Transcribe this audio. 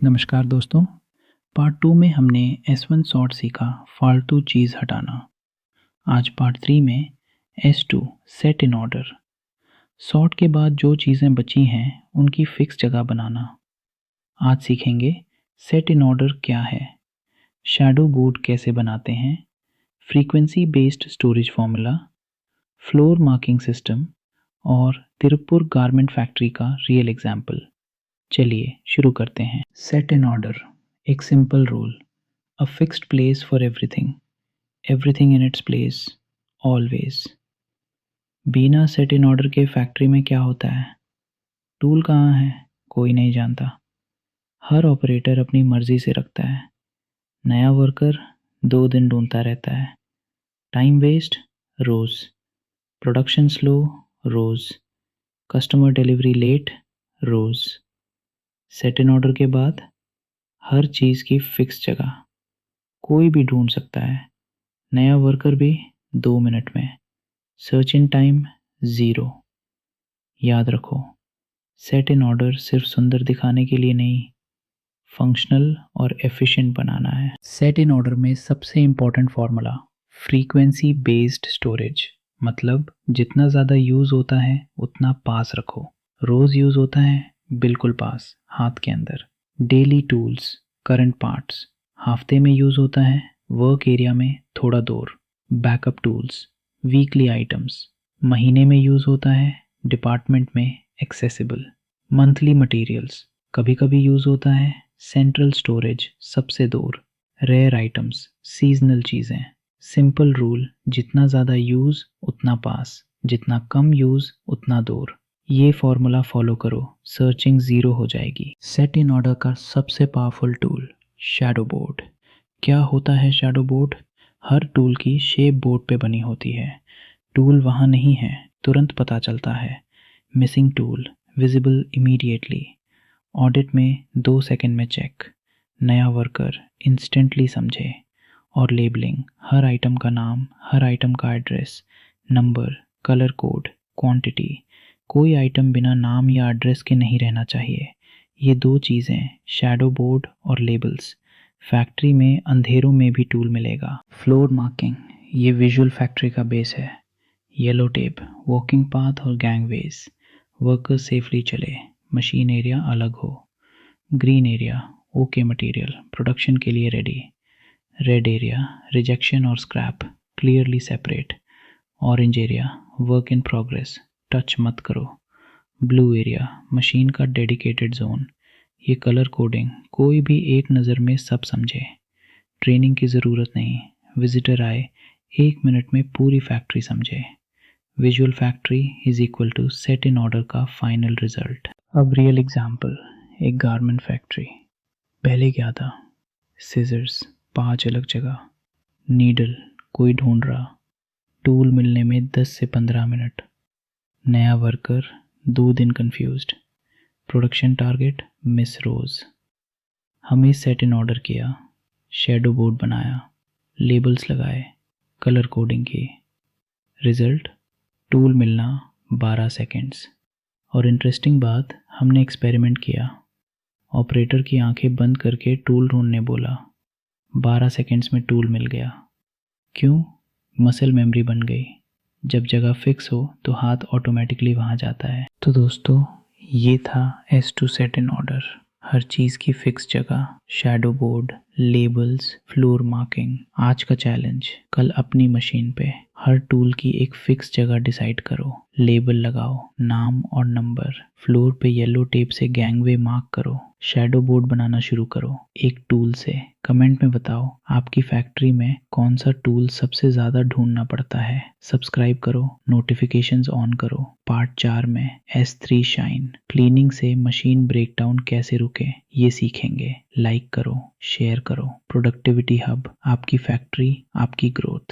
नमस्कार दोस्तों। पार्ट 2 में हमने S1 सॉर्ट सीखा, फालतू चीज़ हटाना। आज पार्ट 3 में S2 set in order, sort के बाद जो चीज़ें बची हैं उनकी फिक्स जगह बनाना। आज सीखेंगे सेट इन ऑर्डर क्या है, शैडो बोर्ड कैसे बनाते हैं, frequency based storage formula, floor marking system और तिरुपुर गारमेंट फैक्ट्री का रियल एग्जाम्पल। चलिए शुरू करते हैं। सेट इन ऑर्डर, एक simple rule, a fixed place for everything, everything in its place, always. बिना सेट इन ऑर्डर के फैक्ट्री में क्या होता है? टूल कहाँ है कोई नहीं जानता, हर ऑपरेटर अपनी मर्जी से रखता है, नया वर्कर 2 दिन ढूंढता रहता है, टाइम वेस्ट रोज, प्रोडक्शन स्लो रोज, कस्टमर डिलीवरी लेट रोज। सेट इन ऑर्डर के बाद हर चीज़ की फिक्स जगह, कोई भी ढूंढ सकता है, नया वर्कर भी 2 मिनट में, सर्च इन टाइम 0। याद रखो, सेट इन ऑर्डर सिर्फ सुंदर दिखाने के लिए नहीं, फंक्शनल और एफिशिएंट बनाना है। सेट इन ऑर्डर में सबसे important formula frequency based storage, मतलब जितना ज़्यादा यूज़ होता है उतना पास रखो। रोज़ यूज़ होता है बिल्कुल पास, हाथ के अंदर। डेली टूल्स, करंट पार्ट्स, हफ्ते में यूज़ होता है वर्क एरिया में थोड़ा दूर। बैकअप टूल्स, वीकली आइटम्स, महीने में यूज़ होता है डिपार्टमेंट में एक्सेसिबल। मंथली मटेरियल्स, कभी कभी यूज़ होता है सेंट्रल स्टोरेज सबसे दूर। रेयर आइटम्स, सीजनल चीज़ें। सिंपल रूल, जितना ज़्यादा यूज़ उतना पास, जितना कम यूज़ उतना दूर। ये फॉर्मूला फॉलो करो, सर्चिंग 0 हो जाएगी। सेट इन ऑर्डर का सबसे पावरफुल टूल शैडो बोर्ड। क्या होता है शैडो बोर्ड? हर टूल की शेप बोर्ड पे बनी होती है। टूल वहाँ नहीं है, तुरंत पता चलता है। Missing tool, visible immediately. Audit में 2 सेकंड में चेक। नया वर्कर इंस्टेंटली समझे। और लेबलिंग, हर आइटम का नाम, हर आइटम का address, number, colour code, quantity. कोई आइटम बिना नाम या एड्रेस के नहीं रहना चाहिए। ये 2 चीज़ें, शैडो बोर्ड और लेबल्स, फैक्ट्री में अंधेरों में भी टूल मिलेगा। फ्लोर मार्किंग, ये विजुअल फैक्ट्री का बेस है। येलो टेप, वॉकिंग पाथ और गैंगवेज, वर्कर सेफली चले, मशीन एरिया अलग हो। Green area, okay material, production के लिए रेडी। रेड एरिया, रिजेक्शन और scrap, clearly separate. Orange area, work in progress, touch मत करो। ब्लू एरिया, मशीन का डेडिकेटेड जोन। ये कलर कोडिंग, कोई भी एक नज़र में सब समझे। ट्रेनिंग की ज़रूरत नहीं, विजिटर आए 1 मिनट में पूरी फैक्ट्री समझे। Visual factory is equal to set in order का फाइनल रिजल्ट। अब रियल एग्जाम्पल, एक गारमेंट फैक्ट्री। पहले क्या था? सीजर्स 5 अलग जगह, नीडल कोई ढूंढ रहा, टूल मिलने में 10 से 15 मिनट, नया वर्कर 2 दिन कंफ्यूज्ड, प्रोडक्शन टारगेट मिस रोज। हमें सेट इन ऑर्डर किया, शैडो बोर्ड बनाया, लेबल्स लगाए, कलर कोडिंग की। रिजल्ट, टूल मिलना 12 सेकंड्स। और इंटरेस्टिंग बात, हमने एक्सपेरिमेंट किया, ऑपरेटर की आंखें बंद करके टूल ढूंढने बोला, 12 सेकंड्स में टूल मिल गया। क्यों? मसल मेमोरी बन गई, जब जगह फिक्स हो तो हाथ ऑटोमेटिकली वहाँ जाता है। तो दोस्तों, ये था S2 सेट इन ऑर्डर, हर चीज़ की फिक्स जगह, shadow board, labels, floor marking. आज का चैलेंज, कल अपनी मशीन पे हर टूल की एक फिक्स जगह डिसाइड करो, लेबल लगाओ, नाम और नंबर, फ्लोर पे येलो टेप से गैंगवे मार्क करो, शैडो बोर्ड बनाना शुरू करो एक टूल से। कमेंट में बताओ आपकी फैक्ट्री में कौन सा टूल सबसे ज़्यादा ढूंढना पड़ता है। सब्सक्राइब करो, नोटिफिकेशंस ऑन करो। पार्ट 4 में S3 शाइन, क्लीनिंग से मशीन ब्रेकडाउन कैसे रुके ये सीखेंगे। लाइक करो, शेयर करो। प्रोडक्टिविटी हब, आपकी फैक्ट्री आपकी ग्रोथ।